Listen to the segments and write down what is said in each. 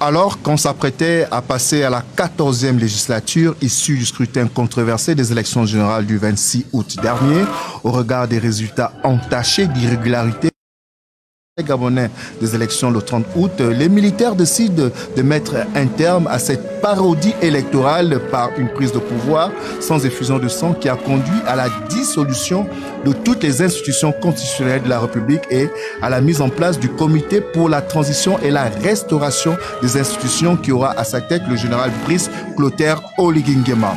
Alors qu'on s'apprêtait à passer à la 14e législature issue du scrutin controversé des élections générales du 26 août dernier, au regard des résultats entachés d'irrégularités gabonais des élections le 30 août, les militaires décident de mettre un terme à cette parodie électorale par une prise de pouvoir sans effusion de sang qui a conduit à la dissolution de toutes les institutions constitutionnelles de la République et à la mise en place du comité pour la transition et la restauration des institutions qui aura à sa tête le général Brice Clotaire Oligui Nguema.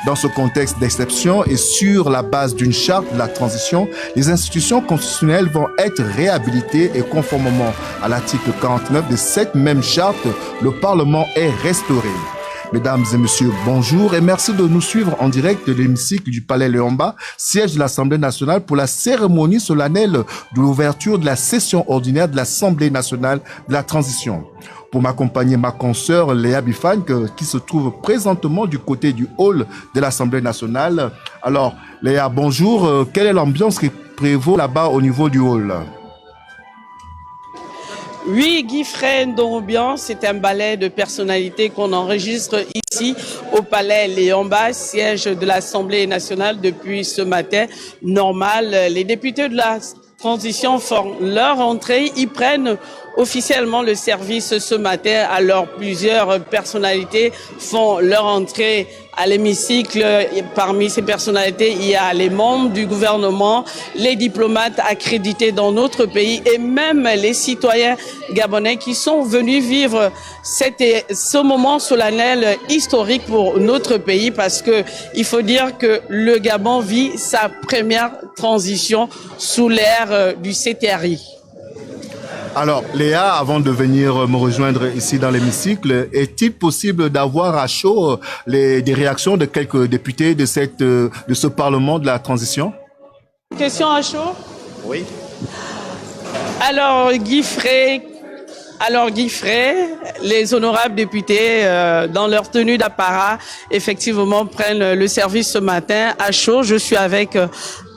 Dans ce contexte d'exception et sur la base d'une charte de la transition, les institutions constitutionnelles vont être réhabilitées et conformément à l'article 49 de cette même charte, le Parlement est restauré. Mesdames et messieurs, bonjour et merci de nous suivre en direct de l'hémicycle du Palais Léomba, siège de l'Assemblée nationale pour la cérémonie solennelle de l'ouverture de la session ordinaire de l'Assemblée nationale de la transition. Pour m'accompagner, ma consoeur Léa Bifane, qui se trouve présentement du côté du hall de l'Assemblée nationale. Alors, Léa, bonjour. Quelle est l'ambiance qui prévaut là-bas au niveau du hall? Oui, Guy Frey Ndongobien, c'est un ballet de personnalités qu'on enregistre ici au Palais Léomba, siège de l'Assemblée nationale depuis ce matin. Normal, les députés de la transition font leur entrée, ils prennent officiellement le service ce matin. Alors plusieurs personnalités font leur entrée à l'hémicycle. Parmi ces personnalités, il y a les membres du gouvernement, les diplomates accrédités dans notre pays et même les citoyens gabonais qui sont venus vivre ce moment solennel historique pour notre pays parce que il faut dire que le Gabon vit sa première transition sous l'ère du CTRI. Alors, Léa, avant de venir me rejoindre ici dans l'hémicycle, est-il possible d'avoir à chaud des réactions de quelques députés de ce Parlement de la transition? Question à chaud? Oui. Alors, Guy Frey, les honorables députés, dans leur tenue d'apparat, effectivement, prennent le service ce matin à chaud. Je suis avec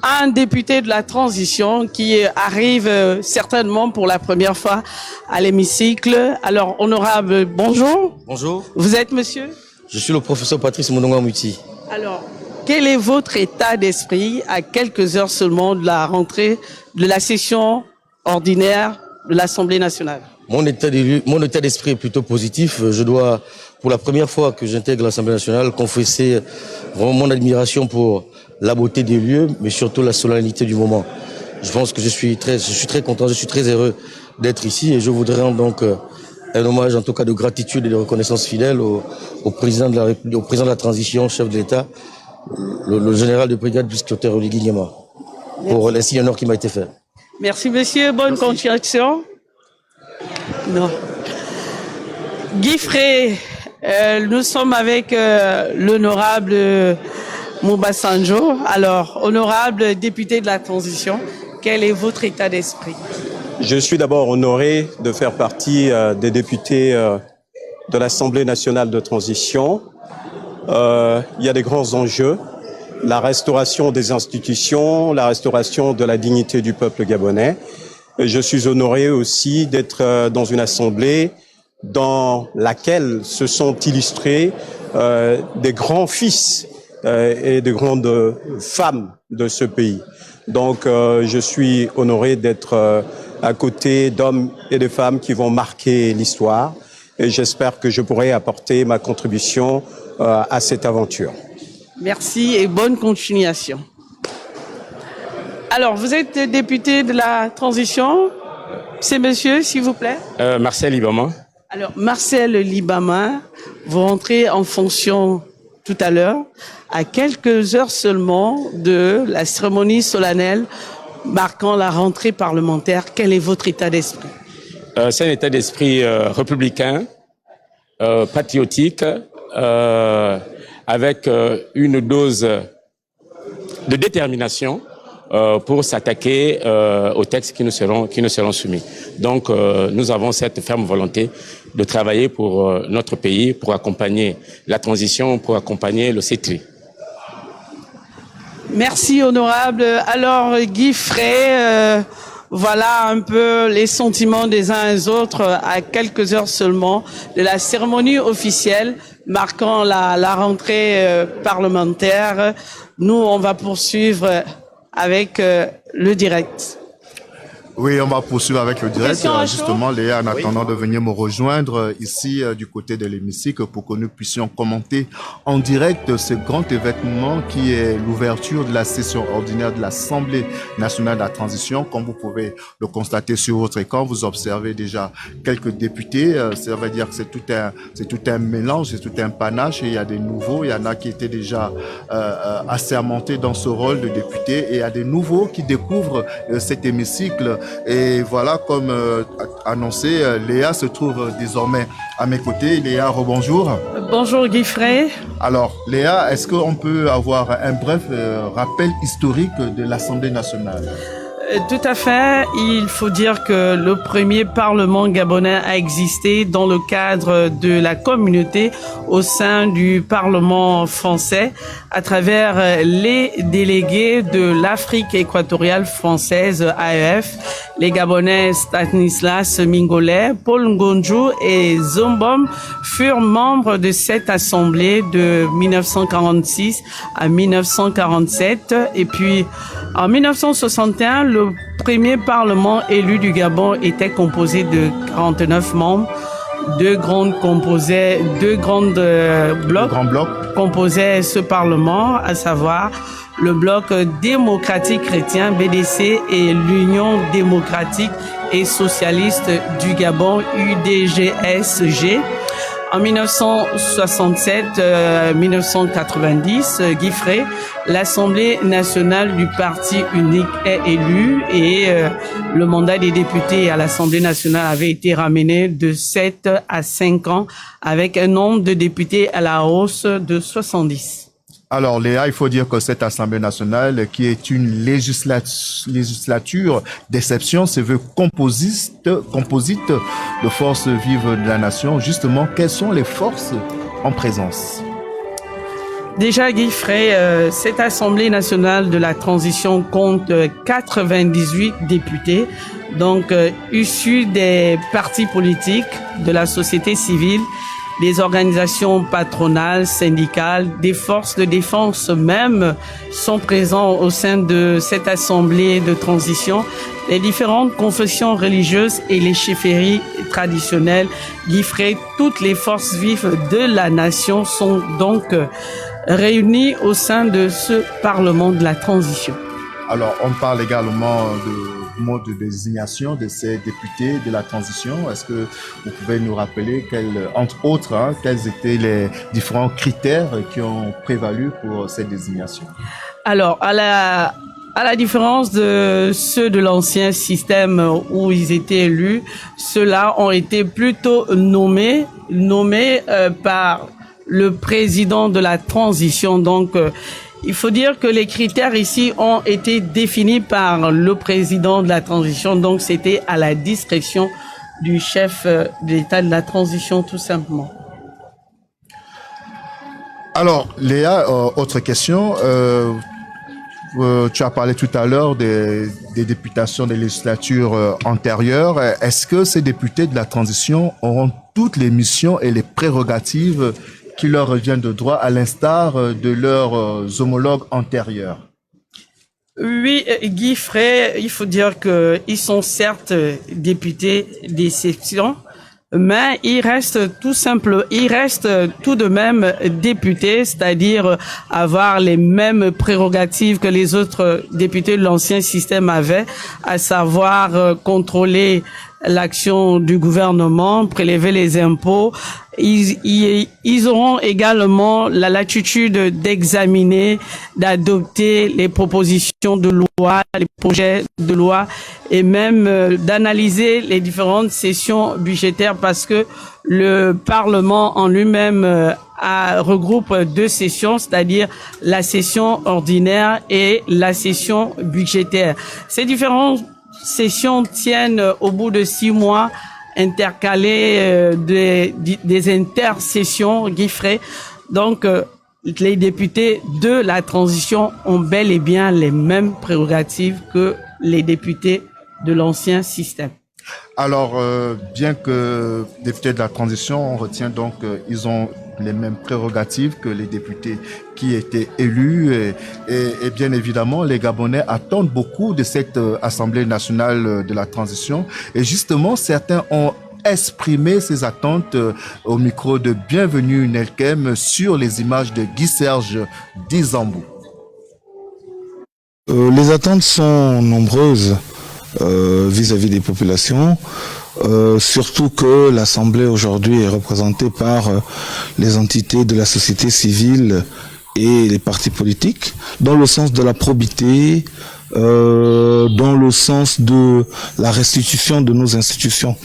un député de la transition qui arrive certainement pour la première fois à l'hémicycle. Alors, honorable, bonjour. Bonjour. Vous êtes monsieur? Je suis le professeur Patrice Mononga Muti. Alors, quel est votre état d'esprit à quelques heures seulement de la rentrée de la session ordinaire de l'Assemblée nationale? Mon état d'esprit est plutôt positif. Je dois, pour la première fois que j'intègre l'Assemblée nationale, confesser vraiment mon admiration pour la beauté des lieux, mais surtout la solennité du moment. Je pense que je suis très content, je suis très heureux d'être ici et je voudrais rendre donc un hommage en tout cas de gratitude et de reconnaissance fidèle au président de la République, au président de la transition, chef de l'État, le général de brigade Brice Clotaire Oligui Nguema, pour l'insigne honneur qui m'a été fait. Merci monsieur, bonne continuation. Non. Guy Frey, nous sommes avec l'honorable Mouba Sanjo. Alors, honorable député de la transition, quel est votre état d'esprit? Je suis d'abord honoré de faire partie des députés de l'Assemblée nationale de transition. Il y a des grands enjeux. La restauration des institutions, la restauration de la dignité du peuple gabonais. Je suis honoré aussi d'être dans une assemblée dans laquelle se sont illustrés des grands fils et de grandes femmes de ce pays. Donc je suis honoré d'être à côté d'hommes et de femmes qui vont marquer l'histoire et j'espère que je pourrai apporter ma contribution à cette aventure. Merci et bonne continuation. Alors, vous êtes député de la transition. C'est monsieur, s'il vous plaît? Marcel Libama. Alors, Marcel Libama, vous rentrez en fonction tout à l'heure, à quelques heures seulement de la cérémonie solennelle marquant la rentrée parlementaire. Quel est votre état d'esprit? C'est un état d'esprit républicain, patriotique, avec une dose de détermination pour s'attaquer aux textes qui nous seront soumis. Donc, nous avons cette ferme volonté de travailler pour notre pays, pour accompagner la transition, pour accompagner le CETRI. Merci, honorable. Alors, Guy Frey, Voilà un peu les sentiments des uns et des autres à quelques heures seulement de la cérémonie officielle marquant la rentrée parlementaire. Nous, on va poursuivre avec le direct. Oui, on va poursuivre avec le direct. Question à Justement, Léa, en attendant de venir me rejoindre ici du côté de l'hémicycle pour que nous puissions commenter en direct ce grand événement qui est l'ouverture de la session ordinaire de l'Assemblée nationale de la transition. Comme vous pouvez le constater sur votre écran, vous observez déjà quelques députés. Ça veut dire que c'est tout un mélange, c'est tout un panache. Et il y a des nouveaux, il y en a qui étaient déjà assermentés dans ce rôle de député. Et il y a des nouveaux qui découvrent cet hémicycle. Et voilà, comme annoncé, Léa se trouve désormais à mes côtés. Léa, rebonjour. Bonjour Guy Frey. Alors, Léa, est-ce qu'on peut avoir un bref rappel historique de l'Assemblée nationale? Tout à fait. Il faut dire que le premier Parlement gabonais a existé dans le cadre de la communauté au sein du Parlement français à travers les délégués de l'Afrique équatoriale française, AEF, les Gabonais Stanislas Mingolet, Paul Ngonjou et Zombom furent membres de cette assemblée de 1946 à 1947. Et puis, en 1961, le premier parlement élu du Gabon était composé de 49 membres. Deux grands blocs composaient ce parlement, à savoir le bloc démocratique chrétien BDC et l'Union démocratique et socialiste du Gabon UDGSG. En 1967-1990, Guy Frey, l'Assemblée nationale du Parti unique est élue et le mandat des députés à l'Assemblée nationale avait été ramené de 7 à 5 ans avec un nombre de députés à la hausse de 70. Alors Léa, il faut dire que cette Assemblée nationale, qui est une législature d'exception, se veut composite de forces vives de la nation. Justement, quelles sont les forces en présence? Déjà, Guy Frey, cette Assemblée nationale de la transition compte 98 députés, donc issus des partis politiques, de la société civile, des organisations patronales, syndicales, des forces de défense même sont présents au sein de cette assemblée de transition. Les différentes confessions religieuses et les chefferies traditionnelles, Guy Frey, toutes les forces vives de la nation sont donc réunies au sein de ce Parlement de la transition. Alors, on parle également de mode de désignation de ces députés de la transition. Est-ce que vous pouvez nous rappeler, entre autres, quels étaient les différents critères qui ont prévalu pour cette désignation? Alors, à la différence de ceux de l'ancien système où ils étaient élus, ceux-là ont été plutôt nommés par le président de la transition. Donc, il faut dire que les critères ici ont été définis par le président de la transition. Donc, c'était à la discrétion du chef de l'État de la transition, tout simplement. Alors, Léa, autre question. Tu as parlé tout à l'heure des députations des législatures antérieures. Est-ce que ces députés de la transition auront toutes les missions et les prérogatives qui leur reviennent de droit à l'instar de leurs homologues antérieurs? Oui, Guy Frey, il faut dire qu'ils sont certes députés d'exception, mais ils restent tout de même députés, c'est-à-dire avoir les mêmes prérogatives que les autres députés de l'ancien système avaient, à savoir contrôler l'action du gouvernement, prélever les impôts. Ils auront également la latitude d'examiner, d'adopter les propositions de loi, les projets de loi et même d'analyser les différentes sessions budgétaires parce que le Parlement en lui-même regroupe deux sessions, c'est-à-dire la session ordinaire et la session budgétaire. Ces différentes sessions tiennent au bout de 6 mois intercalées des intersessions, Guy Frey. Donc, les députés de la transition ont bel et bien les mêmes prérogatives que les députés de l'ancien système. Alors, bien que députés de la transition, on retient donc ils ont les mêmes prérogatives que les députés qui étaient élus et bien évidemment, les Gabonais attendent beaucoup de cette Assemblée nationale de la transition et justement, certains ont exprimé ces attentes au micro de Bienvenue Nelkem sur les images de Guy-Serge Dizambou. Les attentes sont nombreuses vis-à-vis des populations, surtout que l'Assemblée aujourd'hui est représentée par les entités de la société civile et les partis politiques, dans le sens de la probité, dans le sens de la restitution de nos institutions,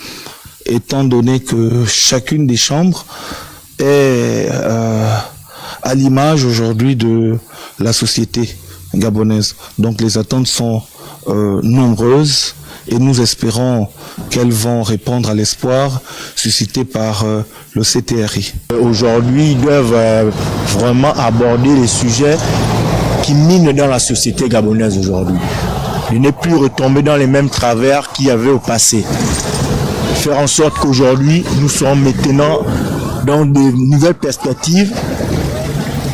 étant donné que chacune des chambres est à l'image aujourd'hui de la société gabonaise. Donc les attentes sont nombreuses et nous espérons qu'elles vont répondre à l'espoir suscité par le CTRI. Aujourd'hui, ils doivent vraiment aborder les sujets qui minent dans la société gabonaise aujourd'hui. De ne plus retomber dans les mêmes travers qu'il y avait au passé. Faire en sorte qu'aujourd'hui, nous sommes maintenant dans de nouvelles perspectives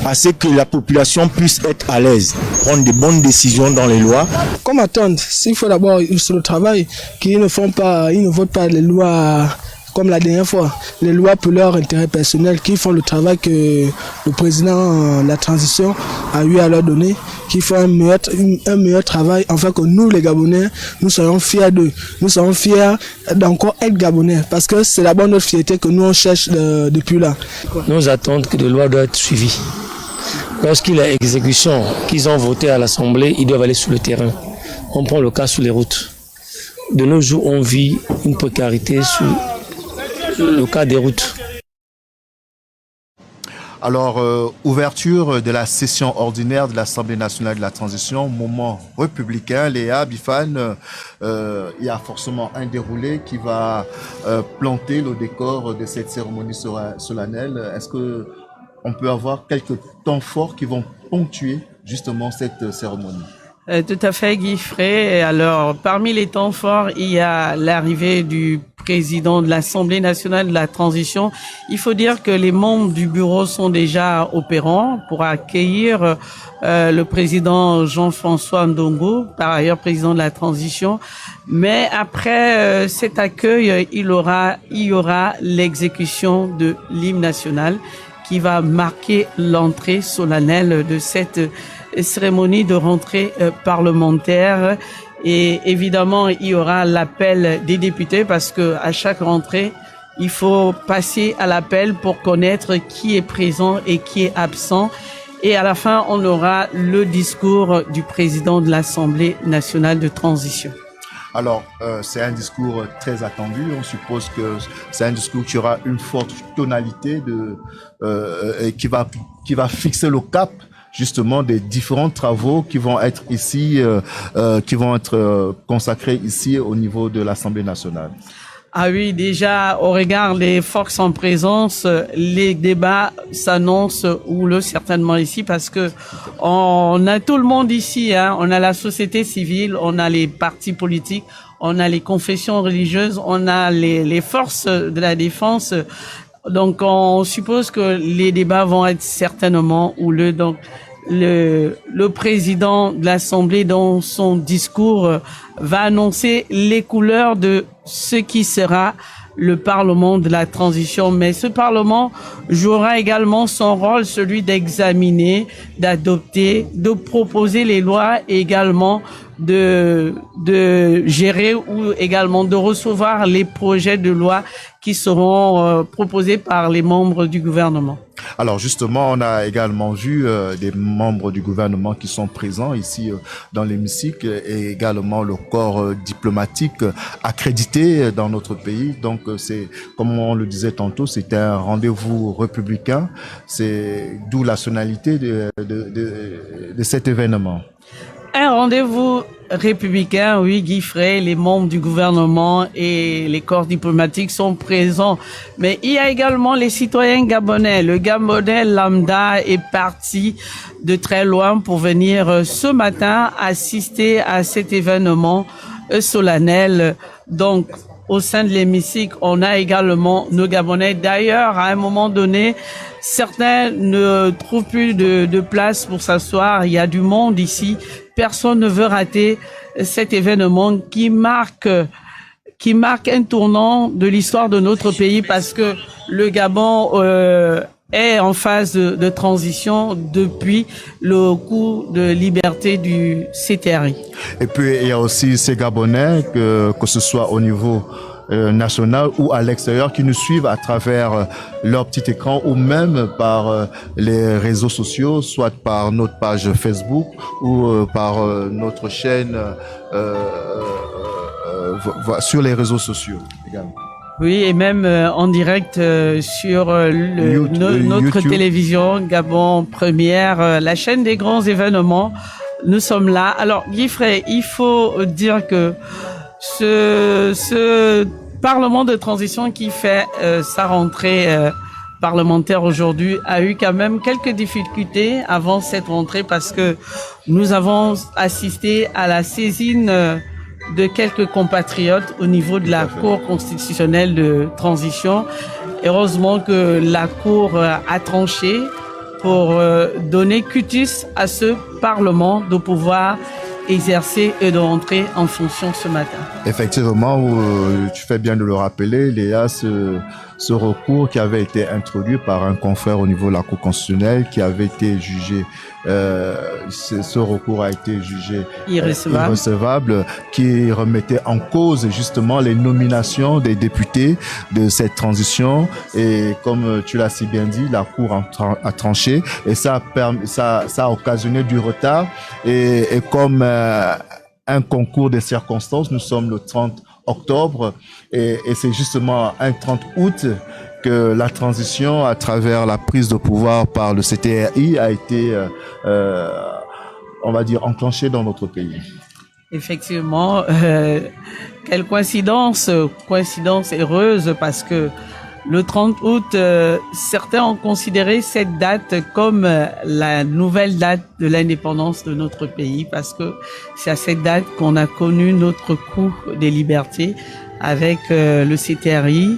à ce que la population puisse être à l'aise, prendre de bonnes décisions dans les lois. Comme attendre, s'il faut d'abord sur le travail, qu'ils ne votent pas les lois comme la dernière fois, les lois pour leur intérêt personnel, qu'ils font le travail que le président de la transition a eu à leur donner, qu'ils font un meilleur travail, afin que nous, les Gabonais, nous soyons fiers d'eux. Nous soyons fiers d'encore être Gabonais, parce que c'est d'abord notre fierté que nous on cherche depuis là. Nous attendons que les lois doivent être suivies. Lorsqu'il y a exécution, qu'ils ont voté à l'Assemblée, ils doivent aller sur le terrain. On prend le cas sur les routes. De nos jours, on vit une précarité sur le cas des routes. Alors, ouverture de la session ordinaire de l'Assemblée nationale de la transition, moment républicain, Léa Bifane, il y a forcément un déroulé qui va planter le décor de cette cérémonie solennelle. Est-ce que on peut avoir quelques temps forts qui vont ponctuer justement cette cérémonie? Tout à fait, Guy Frey. Alors, parmi les temps forts, il y a l'arrivée du président de l'Assemblée nationale de la transition. Il faut dire que les membres du bureau sont déjà opérants pour accueillir le président Jean-François Ndongo, par ailleurs président de la transition. Mais après cet accueil, il y aura l'exécution de l'hymne national qui va marquer l'entrée solennelle de cette cérémonie de rentrée parlementaire. Et évidemment, il y aura l'appel des députés parce que à chaque rentrée, il faut passer à l'appel pour connaître qui est présent et qui est absent. Et à la fin, on aura le discours du président de l'Assemblée nationale de transition. Alors, c'est un discours très attendu. On suppose que c'est un discours qui aura une forte tonalité qui va fixer le cap justement des différents travaux qui vont être ici, qui vont être consacrés ici au niveau de l'Assemblée nationale. Ah oui, déjà, au regard des forces en présence, les débats s'annoncent houleux certainement ici parce que on a tout le monde ici, hein. On a la société civile, on a les partis politiques, on a les confessions religieuses, on a les forces de la défense. Donc, on suppose que les débats vont être certainement houleux. Donc, le président de l'Assemblée, dans son discours, va annoncer les couleurs de ce qui sera le Parlement de la transition. Mais ce Parlement jouera également son rôle, celui d'examiner, d'adopter, de proposer les lois et également de gérer ou également de recevoir les projets de loi qui seront proposés par les membres du gouvernement. Alors justement, on a également vu des membres du gouvernement qui sont présents ici dans l'hémicycle et également le corps diplomatique accrédité dans notre pays. Donc c'est, comme on le disait tantôt, c'est un rendez-vous républicain. C'est d'où la sonalité de cet événement. Un rendez-vous républicain, oui, Guy Frey, les membres du gouvernement et les corps diplomatiques sont présents. Mais il y a également les citoyens gabonais. Le Gabonais lambda est parti de très loin pour venir ce matin assister à cet événement solennel. Donc, au sein de l'hémicycle, on a également nos Gabonais. D'ailleurs, à un moment donné, certains ne trouvent plus de place pour s'asseoir. Il y a du monde ici. Personne ne veut rater cet événement qui marque un tournant de l'histoire de notre pays, parce que le Gabon est en phase de transition depuis le coup de liberté du CTRI. Et puis il y a aussi ces Gabonais, que ce soit au niveau national ou à l'extérieur, qui nous suivent à travers leur petit écran ou même par les réseaux sociaux, soit par notre page Facebook ou par notre chaîne sur les réseaux sociaux également. Oui, et même en direct sur notre télévision Gabon Première, la chaîne des grands événements. Nous sommes là. Alors, Guy-Frey, il faut dire que ce Parlement de transition qui fait sa rentrée parlementaire aujourd'hui a eu quand même quelques difficultés avant cette rentrée, parce que nous avons assisté à la saisine de quelques compatriotes au niveau de la Cour constitutionnelle de transition. Heureusement que la Cour a tranché pour donner cutis à ce Parlement de pouvoir exercer et de rentrer en fonction ce matin. Effectivement, tu fais bien de le rappeler, Léa, ce recours qui avait été introduit par un confrère au niveau de la Cour constitutionnelle, qui avait été jugé, ce recours a été jugé irrecevable, qui remettait en cause justement les nominations des députés de cette transition. Et comme tu l'as si bien dit, la Cour a tranché, et ça a occasionné du retard. Et comme un concours de circonstances, nous sommes le 30 octobre et c'est justement un 30 août que la transition, à travers la prise de pouvoir par le CTRI, a été, on va dire, enclenchée dans notre pays. Effectivement, quelle coïncidence heureuse, parce que le 30 août, certains ont considéré cette date comme la nouvelle date de l'indépendance de notre pays, parce que c'est à cette date qu'on a connu notre coup des libertés avec le CTRI.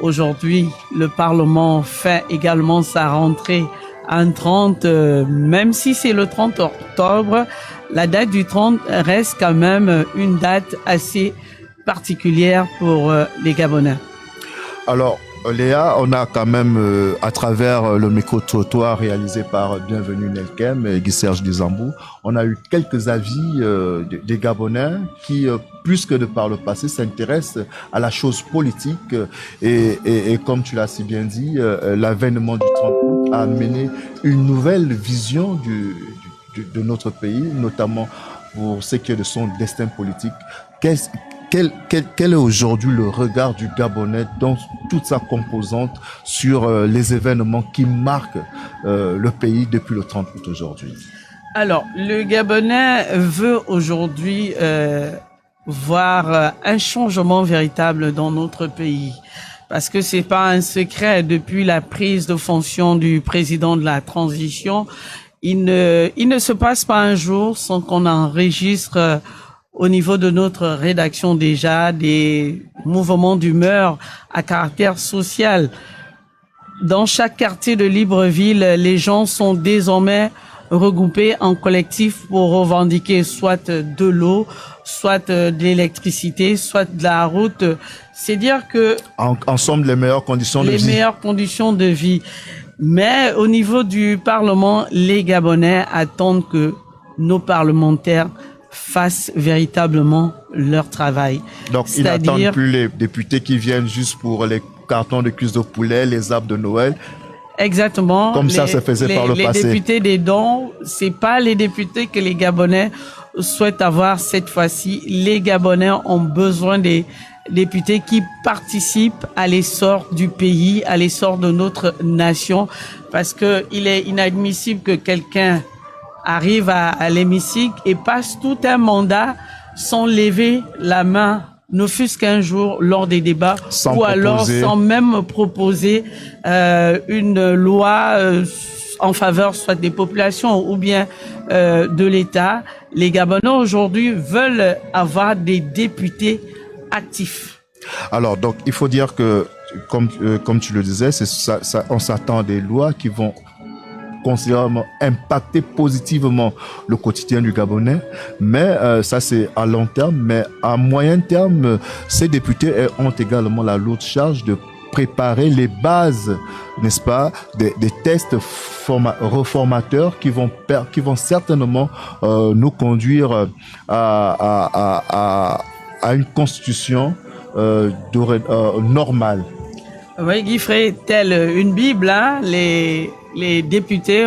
Aujourd'hui, le Parlement fait également sa rentrée en 30, même si c'est le 30 octobre, la date du 30 reste quand même une date assez particulière pour les Gabonais. Alors, Léa, on a quand même, à travers le micro-trottoir réalisé par Bienvenue Nelkem et Guy Serge Dizambou, on a eu quelques avis des Gabonais qui, plus que de par le passé, s'intéressent à la chose politique. Et comme tu l'as si bien dit, l'avènement du 30 août a amené une nouvelle vision de notre pays, notamment pour ce qui est de son destin politique. Quel est aujourd'hui le regard du Gabonais dans toute sa composante sur les événements qui marquent le pays depuis le 30 août aujourd'hui? Alors, le Gabonais veut aujourd'hui voir un changement véritable dans notre pays. Parce que c'est pas un secret, depuis la prise de fonction du président de la transition, il ne se passe pas un jour sans qu'on enregistre au niveau de notre rédaction déjà des mouvements d'humeur à caractère social. Dans chaque quartier de Libreville, les gens sont désormais regroupés en collectif pour revendiquer soit de l'eau, soit de l'électricité, soit de la route. C'est dire que ensemble les meilleures conditions de vie. Les meilleures conditions de vie. Mais au niveau du Parlement, les Gabonais attendent que nos parlementaires fassent véritablement leur travail. Donc, ils n'attendent plus les députés qui viennent juste pour les cartons de cuisses de poulet, les arbres de Noël. Exactement. Comme ça se faisait par le passé. Les députés des dons, c'est pas les députés que les Gabonais souhaitent avoir cette fois-ci. Les Gabonais ont besoin des députés qui participent à l'essor du pays, à l'essor de notre nation, parce que il est inadmissible que quelqu'un arrive à l'hémicycle et passe tout un mandat sans lever la main, ne fût-ce qu'un jour lors des débats, alors sans même proposer une loi en faveur soit des populations ou bien de l'État, les Gabonais aujourd'hui veulent avoir des députés actifs. Alors, donc, il faut dire que, comme tu le disais, on s'attend à des lois qui vont considérablement impacter positivement le quotidien du Gabonais, mais ça c'est à long terme, mais à moyen terme, ces députés ont également la lourde charge de préparer les bases, n'est-ce pas, des tests reformateurs qui vont certainement nous conduire à une constitution normale. Oui, Guy Frey, telle une Bible, hein, les députés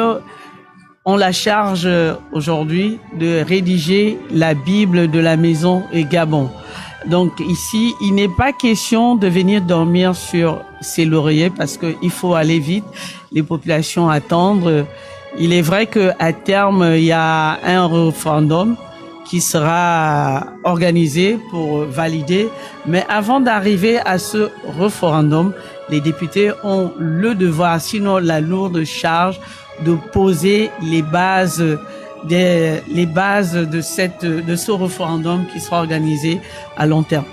ont la charge aujourd'hui de rédiger la Bible de la maison et Gabon. Donc ici, il n'est pas question de venir dormir sur ses lauriers parce qu'il faut aller vite, les populations attendent. Il est vrai qu'à terme, il y a un référendum qui sera organisé pour valider. Mais avant d'arriver à ce référendum, les députés ont le devoir, sinon la lourde charge, de poser les bases de ce référendum qui sera organisé à long terme.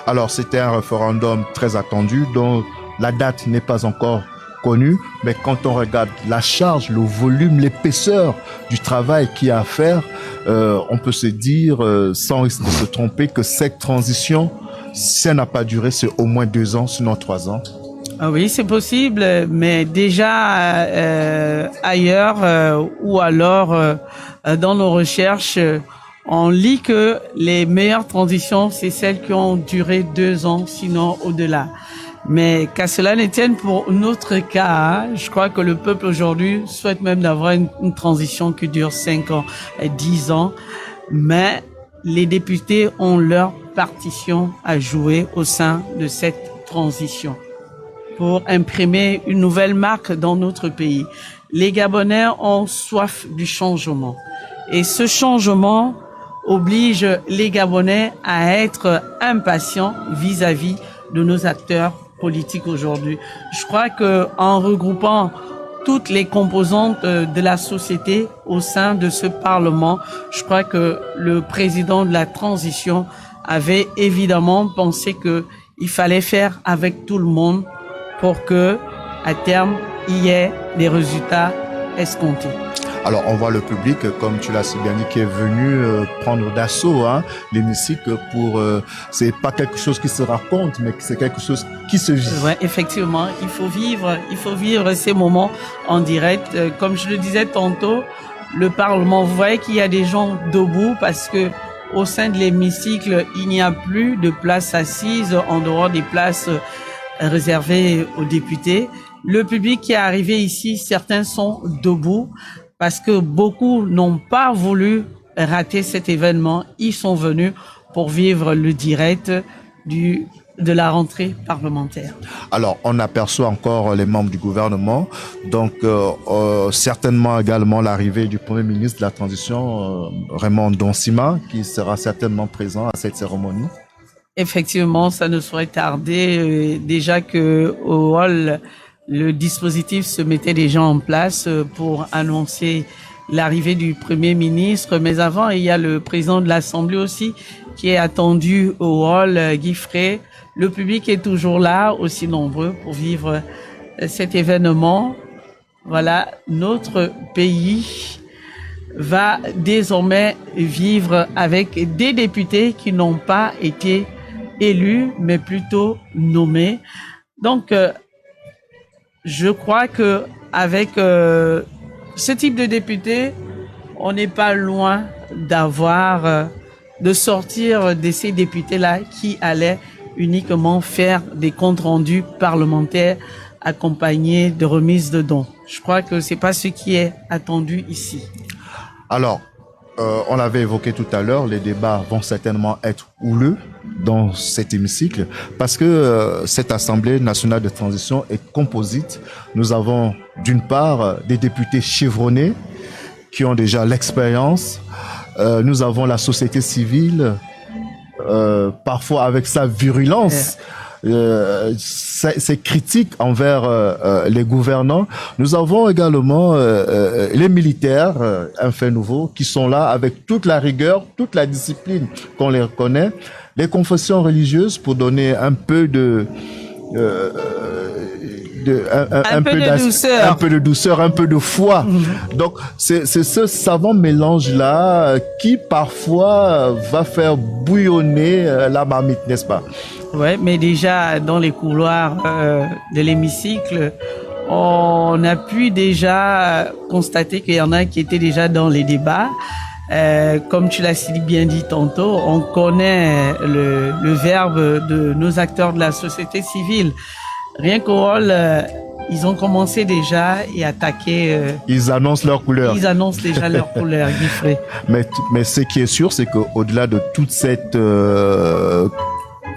Alors, c'était un référendum très attendu dont la date n'est pas encore connue, mais quand on regarde la charge, le volume, l'épaisseur du travail qu'il y a à faire, on peut se dire, sans risque de se tromper, que cette transition, si elle n'a pas duré, c'est au moins 2 ans, sinon 3 ans. Ah oui, c'est possible, mais déjà ailleurs ou alors dans nos recherches, on lit que les meilleures transitions, c'est celles qui ont duré 2 ans, sinon au-delà. Mais qu'à cela ne tienne, pour notre cas, je crois que le peuple aujourd'hui souhaite même d'avoir une transition qui dure 5 ans, 10 ans. Mais les députés ont leur partition à jouer au sein de cette transition pour imprimer une nouvelle marque dans notre pays. Les Gabonais ont soif du changement. Et ce changement oblige les Gabonais à être impatients vis-à-vis de nos acteurs politiques aujourd'hui. Je crois que en regroupant toutes les composantes de la société au sein de ce Parlement, je crois que le président de la transition avait évidemment pensé que il fallait faire avec tout le monde pour que, à terme, il y ait des résultats escomptés. Alors, on voit le public, comme tu l'as si bien dit, qui est venu prendre d'assaut l'hémicycle pour... c'est pas quelque chose qui se raconte, mais c'est quelque chose qui se vit. Ouais, effectivement, il faut vivre ces moments en direct. Comme je le disais tantôt, le Parlement, vous voyez qu'il y a des gens debout parce que au sein de l'hémicycle, il n'y a plus de places assises en dehors des places réservées aux députés. Le public qui est arrivé ici, certains sont debout parce que beaucoup n'ont pas voulu rater cet événement. Ils sont venus pour vivre le direct de la rentrée parlementaire. Alors, on aperçoit encore les membres du gouvernement, donc certainement également l'arrivée du Premier ministre de la Transition, Raymond Donsima, qui sera certainement présent à cette cérémonie. Effectivement, ça ne saurait tarder. Déjà que au hall, le dispositif se mettait déjà en place pour annoncer l'arrivée du Premier ministre. Mais avant, il y a le président de l'Assemblée aussi qui est attendu au hall, Guy Frey. Le public est toujours là, aussi nombreux pour vivre cet événement. Voilà, notre pays va désormais vivre avec des députés qui n'ont pas été élus, mais plutôt nommés. Donc, je crois que avec ce type de députés, on n'est pas loin de sortir de ces députés-là qui allaient uniquement faire des comptes rendus parlementaires accompagnés de remises de dons. Je crois que c'est pas ce qui est attendu ici. Alors, on l'avait évoqué tout à l'heure, les débats vont certainement être houleux dans cet hémicycle parce que cette Assemblée nationale de transition est composite. Nous avons d'une part des députés chevronnés qui ont déjà l'expérience. Nous avons la société civile, parfois avec sa virulence, ces critiques envers les gouvernants. Nous avons également les militaires, un fait nouveau, qui sont là avec toute la rigueur, toute la discipline qu'on les reconnaît. Les confessions religieuses pour donner un peu de un peu de douceur. Un peu de douceur, un peu de foi. Donc, c'est ce savant mélange-là qui, parfois, va faire bouillonner la marmite, n'est-ce pas? Ouais, mais déjà, dans les couloirs de l'hémicycle, on a pu déjà constater qu'il y en a qui étaient déjà dans les débats. Comme tu l'as si bien dit tantôt, on connaît le verbe de nos acteurs de la société civile. Rien qu'au hall, ils ont commencé déjà et attaqué. Ils annoncent leur couleur. Ils annoncent déjà leur couleur, Guifré. Mais ce qui est sûr, c'est qu'au-delà de toute cette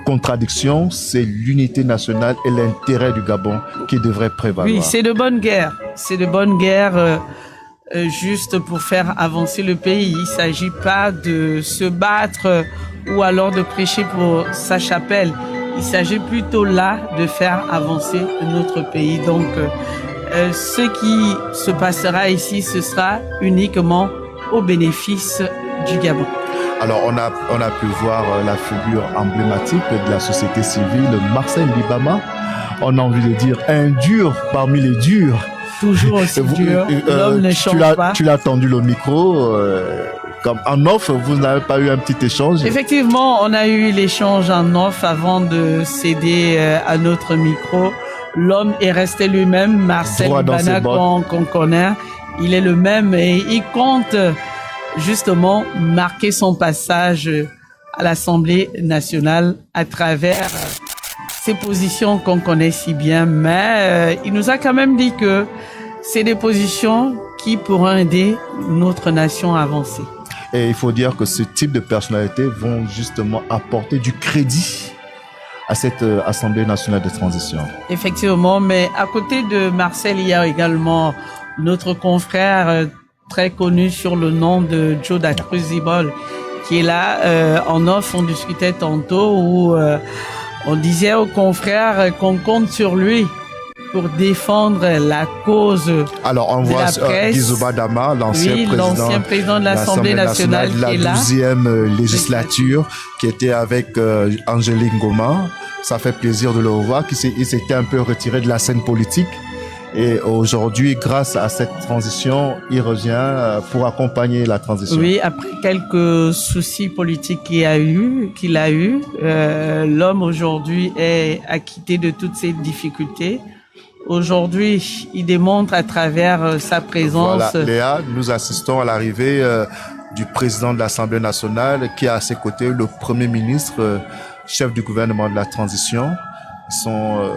contradiction, c'est l'unité nationale et l'intérêt du Gabon qui devrait prévaloir. Oui, c'est de bonne guerre. C'est de bonne guerre juste pour faire avancer le pays. Il ne s'agit pas de se battre ou alors de prêcher pour sa chapelle. Il s'agit plutôt là de faire avancer notre pays. Donc, ce qui se passera ici, ce sera uniquement au bénéfice du Gabon. Alors, on a pu voir la figure emblématique de la société civile, Marcel Libama. On a envie de dire un dur parmi les durs. Toujours aussi dur. L'homme ne change pas. Tu l'as tendu le micro. Comme en off, vous n'avez pas eu un petit échange? Effectivement, on a eu l'échange en off avant de céder à notre micro. L'homme est resté lui-même, Marcel Libana qu'on connaît. Il est le même et il compte justement marquer son passage à l'Assemblée nationale à travers ces positions qu'on connaît si bien. Mais il nous a quand même dit que c'est des positions qui pourront aider notre nation à avancer. Et il faut dire que ce type de personnalités vont justement apporter du crédit à cette Assemblée nationale de transition. Effectivement, mais à côté de Marcel, il y a également notre confrère très connu sur le nom de Joe da Cruz Zibol, qui est là. En off, on discutait tantôt où on disait aux confrères qu'on compte sur lui pour défendre la cause. Alors, on voit Guizouba Dama, l'ancien président de l'Assemblée nationale de la qui est là. 12e législature, qui était avec Angélique Ngoma. Ça fait plaisir de le revoir, il s'était un peu retiré de la scène politique. Et aujourd'hui, grâce à cette transition, il revient pour accompagner la transition. Oui, après quelques soucis politiques qu'il a eu, l'homme aujourd'hui est acquitté de toutes ces difficultés. Aujourd'hui, il démontre à travers sa présence... Voilà, Léa, nous assistons à l'arrivée du président de l'Assemblée nationale qui a à ses côtés le Premier ministre, chef du gouvernement de la transition. Ils sont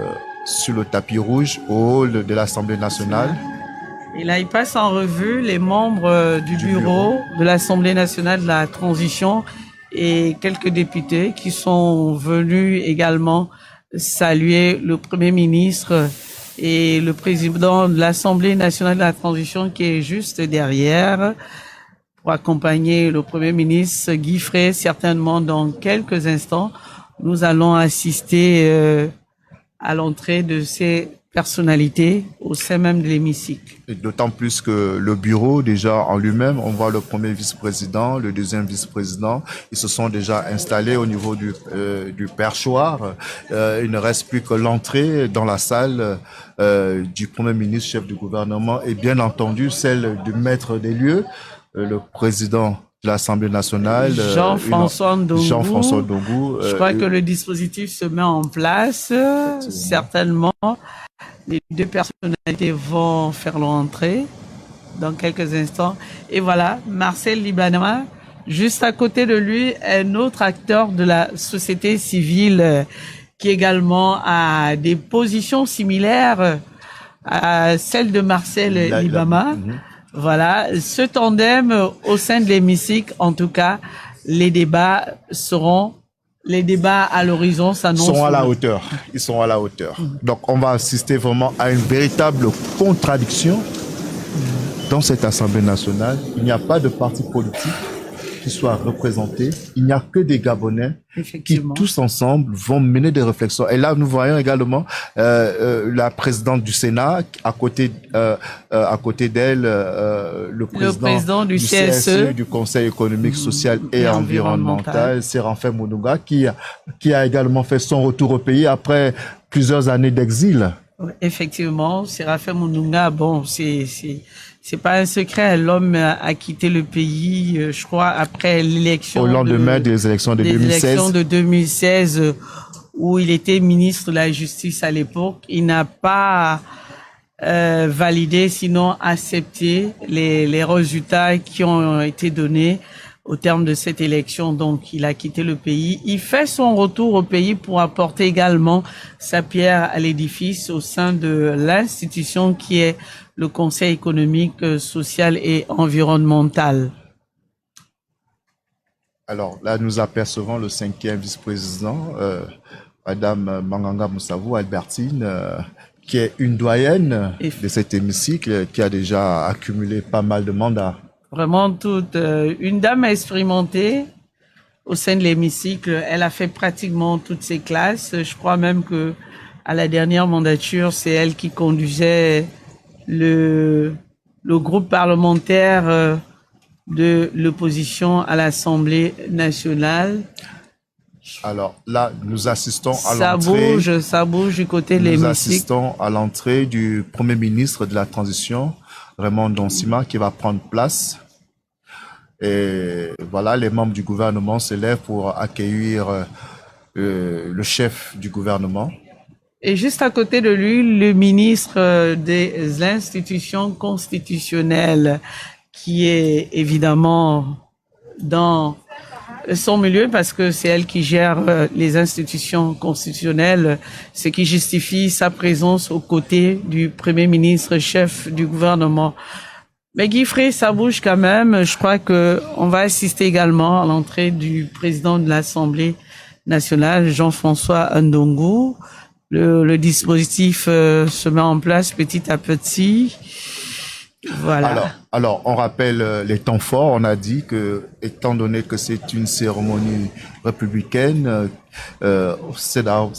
sur le tapis rouge au hall de l'Assemblée nationale. Et là, il passe en revue les membres du bureau de l'Assemblée nationale de la transition et quelques députés qui sont venus également saluer le Premier ministre et le président de l'Assemblée nationale de la transition qui est juste derrière pour accompagner le Premier ministre Guifré. Certainement, dans quelques instants, nous allons assister à l'entrée de ces personnalités au sein même de l'hémicycle. D'autant plus que le bureau, déjà en lui-même, on voit le premier vice-président, le deuxième vice-président, ils se sont déjà installés au niveau du perchoir. Il ne reste plus que l'entrée dans la salle du Premier ministre, chef du gouvernement, et bien entendu celle du maître des lieux, le président de l'Assemblée nationale, Jean-François Ndongou. Je crois que le dispositif se met en place. Certainement, les deux personnalités vont faire leur entrée dans quelques instants. Et voilà, Marcel Libana, juste à côté de lui, un autre acteur de la société civile qui également a des positions similaires à celles de Marcel Libama. Voilà, ce tandem au sein de l'hémicycle, en tout cas, les débats à l'horizon s'annoncent. Ils sont à la hauteur. Donc, on va assister vraiment à une véritable contradiction dans cette Assemblée nationale. Il n'y a pas de parti politique. qui soient représentés, il n'y a que des Gabonais qui tous ensemble vont mener des réflexions. Et là, nous voyons également la présidente du Sénat, à côté d'elle, le président du CSE, du Conseil économique, social et environnemental, Séraphin Mounouga, qui a également fait son retour au pays après plusieurs années d'exil. Effectivement, Séraphin Mounouga, bon, c'est pas un secret, l'homme a quitté le pays, je crois, après l'élection. Au lendemain des élections de 2016. Des élections de 2016, où il était ministre de la Justice à l'époque. Il n'a pas validé, sinon accepté les résultats qui ont été donnés au terme de cette élection. Donc, il a quitté le pays. Il fait son retour au pays pour apporter également sa pierre à l'édifice au sein de l'institution qui est le Conseil économique, social et environnemental. Alors là, nous apercevons le 5e vice-président, Madame Manganga Moussavou Albertine, qui est une doyenne de cet hémicycle, qui a déjà accumulé pas mal de mandats. Vraiment une dame expérimentée au sein de l'hémicycle. Elle a fait pratiquement toutes ses classes. Je crois même que à la dernière mandature, c'est elle qui conduisait le groupe parlementaire de l'opposition à l'Assemblée nationale. Alors là, nous assistons à l'entrée. Ça bouge du côté de l'hémicycle. Nous assistons à l'entrée du Premier ministre de la Transition, Raymond Donsima, qui va prendre place. Et voilà, les membres du gouvernement se lèvent pour accueillir le chef du gouvernement. Et juste à côté de lui, le ministre des institutions constitutionnelles, qui est évidemment dans son milieu, parce que c'est elle qui gère les institutions constitutionnelles, ce qui justifie sa présence aux côtés du Premier ministre, chef du gouvernement. Mais Guifré, ça bouge quand même. Je crois que on va assister également à l'entrée du président de l'Assemblée nationale, Jean-François Ndongo. Le dispositif se met en place petit à petit. Voilà. Alors, on rappelle les temps forts. On a dit que, étant donné que c'est une cérémonie républicaine, ce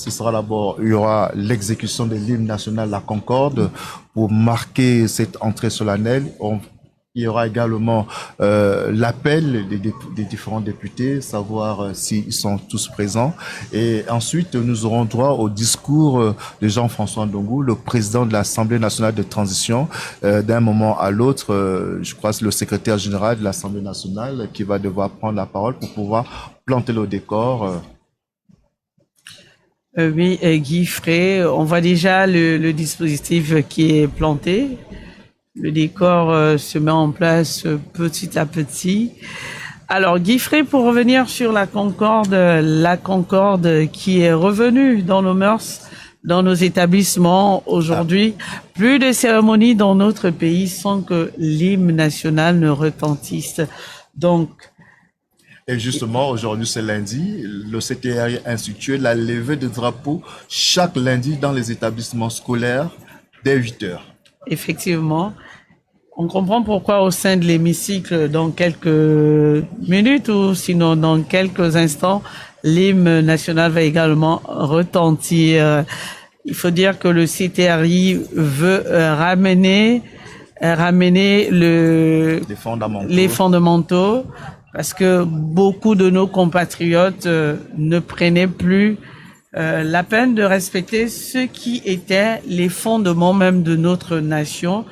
sera d'abord, il y aura l'exécution de l'hymne national, la Concorde, pour marquer cette entrée solennelle. Il y aura également l'appel des différents députés, savoir s'ils sont tous présents. Et ensuite, nous aurons droit au discours de Jean-François Ndongo, le président de l'Assemblée nationale de transition. D'un moment à l'autre, je crois que c'est le secrétaire général de l'Assemblée nationale qui va devoir prendre la parole pour pouvoir planter le décor. Oui, Guy Frey, on voit déjà le dispositif qui est planté. Le décor se met en place petit à petit. Alors, Guy Frey, pour revenir sur la Concorde qui est revenue dans nos mœurs, dans nos établissements aujourd'hui. Plus de cérémonies dans notre pays sans que l'hymne national ne retentisse. Donc, et justement, aujourd'hui, c'est lundi, le CTRI a institué la levée de drapeaux chaque lundi dans les établissements scolaires dès 8 heures. Effectivement. On comprend pourquoi au sein de l'hémicycle, dans quelques minutes ou sinon dans quelques instants, l'hymne national va également retentir. Il faut dire que le CTRI veut ramener les fondamentaux, parce que beaucoup de nos compatriotes ne prenaient plus la peine de respecter ce qui étaient les fondements même de notre nation.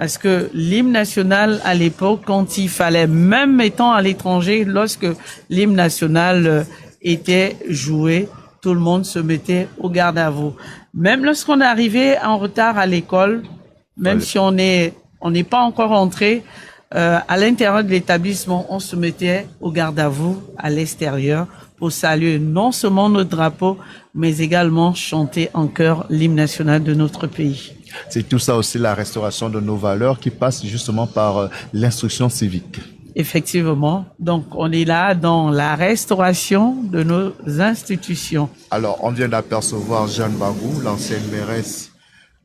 Parce que l'hymne national, à l'époque, quand il fallait, même étant à l'étranger, lorsque l'hymne national était joué, tout le monde se mettait au garde à vous. Même lorsqu'on est arrivé en retard à l'école, même si on n'est pas encore entré, à l'intérieur de l'établissement, on se mettait au garde à vous à l'extérieur pour saluer non seulement notre drapeau, mais également chanter en chœur l'hymne national de notre pays. C'est tout ça aussi, la restauration de nos valeurs qui passe justement par l'instruction civique. Effectivement. Donc, on est là dans la restauration de nos institutions. Alors, on vient d'apercevoir Jeanne Bagou, l'ancienne mairesse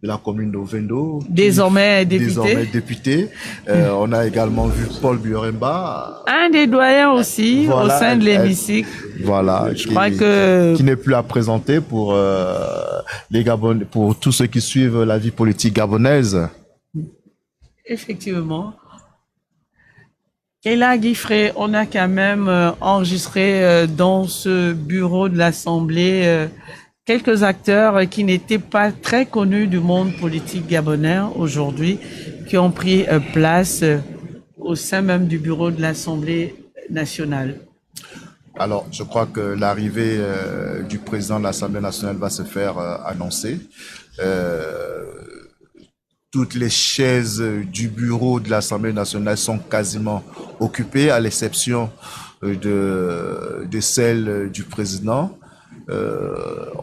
de la commune d'Ovendo. Désormais député. Désormais député. On a également vu Paul Bioremba. Un des doyens aussi, Voilà, au sein de l'hémicycle. Voilà. Je crois que... Qui n'est plus à présenter pour les Gabonais, pour tous ceux qui suivent la vie politique gabonaise. Effectivement. Et là, Guy-Fré, on a quand même enregistré dans ce bureau de l'Assemblée quelques acteurs qui n'étaient pas très connus du monde politique gabonais aujourd'hui, qui ont pris place au sein même du bureau de l'Assemblée nationale. Alors, je crois que l'arrivée du président de l'Assemblée nationale va se faire annoncer. Toutes les chaises du bureau de l'Assemblée nationale sont quasiment occupées, à l'exception de celle du président.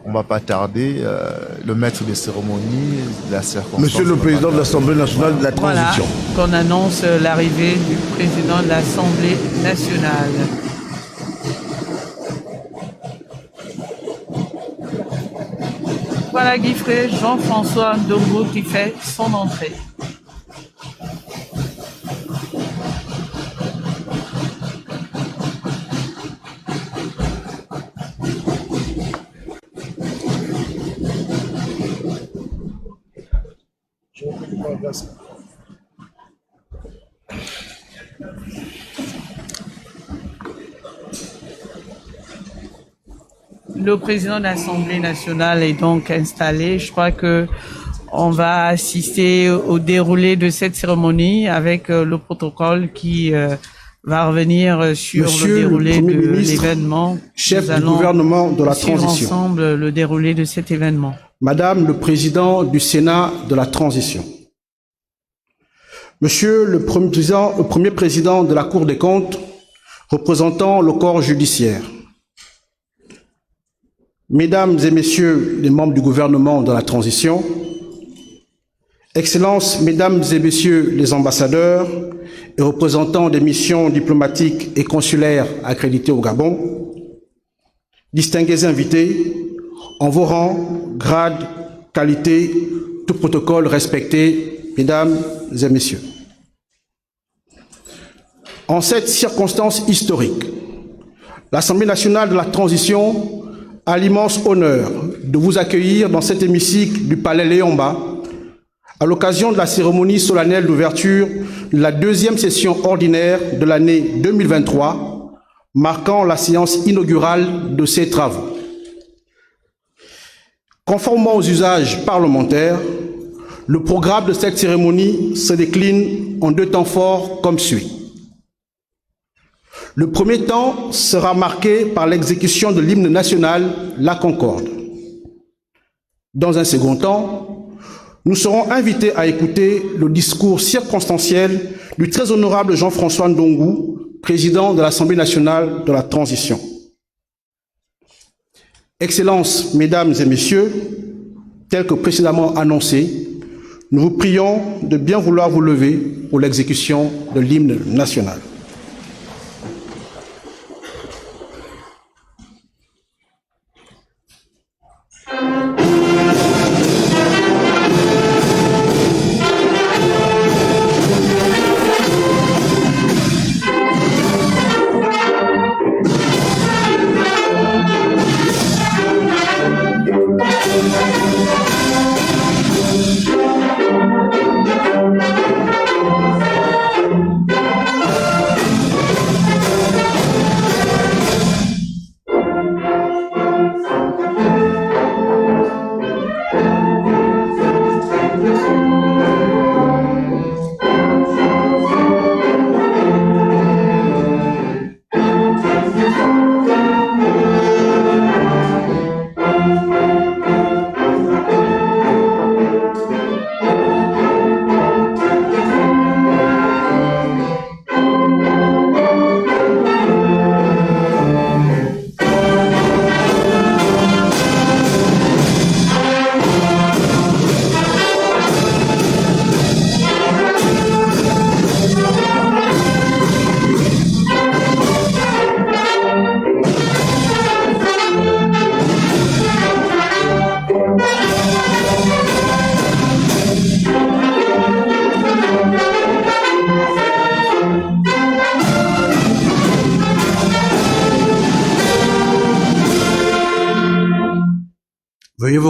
On va pas tarder. Le maître des cérémonies, de la circonstance. Monsieur le président de l'Assemblée nationale de la transition. Voilà, qu'on annonce l'arrivée du président de l'Assemblée nationale. Voilà Guy-Fré, Jean-François Ndongo qui fait son entrée. Le président de l'Assemblée nationale est donc installé. Je crois que on va assister au déroulé de cette cérémonie avec le protocole qui va revenir sur Monsieur le déroulé le de ministre, l'événement. chef du gouvernement de la transition. Ensemble le déroulé de cet événement. Madame le président du Sénat de la transition. Monsieur le premier président de la Cour des comptes, représentant le corps judiciaire. Mesdames et messieurs les membres du gouvernement de la transition, Excellences, mesdames et messieurs les ambassadeurs et représentants des missions diplomatiques et consulaires accréditées au Gabon, distingués invités, en vos rangs, grades, qualités, tout protocole respecté, mesdames et messieurs. En cette circonstance historique, l'Assemblée nationale de la transition a l'immense honneur de vous accueillir dans cet hémicycle du Palais Léomba à l'occasion de la cérémonie solennelle d'ouverture de la deuxième session ordinaire de l'année 2023, marquant la séance inaugurale de ces travaux. Conformément aux usages parlementaires, le programme de cette cérémonie se décline en deux temps forts comme suit. Le premier temps sera marqué par l'exécution de l'hymne national, la Concorde. Dans un second temps, nous serons invités à écouter le discours circonstanciel du très honorable Jean-François Ndongo, président de l'Assemblée nationale de la transition. Excellences, mesdames et messieurs, tel que précédemment annoncé, nous vous prions de bien vouloir vous lever pour l'exécution de l'hymne national.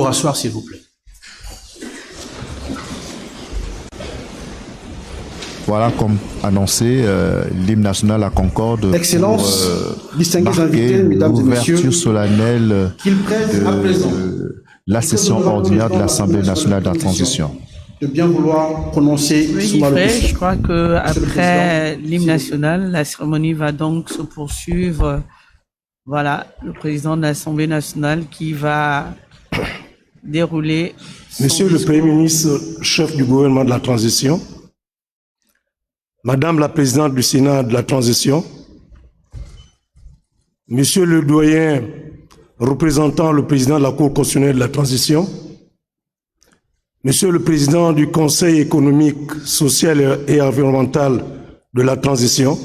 vous rasseoir, s'il vous plaît. Voilà, comme annoncé, l'hymne national à Concorde. Excellence, pour, distingués invités, mesdames et messieurs, l'ouverture solennelle qu'il prête à présent la session ordinaire de l'Assemblée nationale de la transition. De bien vouloir prononcer oui, je crois que après l'hymne national, la cérémonie va donc se poursuivre. Voilà, le président de l'Assemblée nationale qui va dérouler. Monsieur le Premier ministre, chef du gouvernement de la transition, Madame la présidente du Sénat de la transition, Monsieur le doyen représentant le président de la Cour constitutionnelle de la transition, Monsieur le président du Conseil économique, social et environnemental de la transition,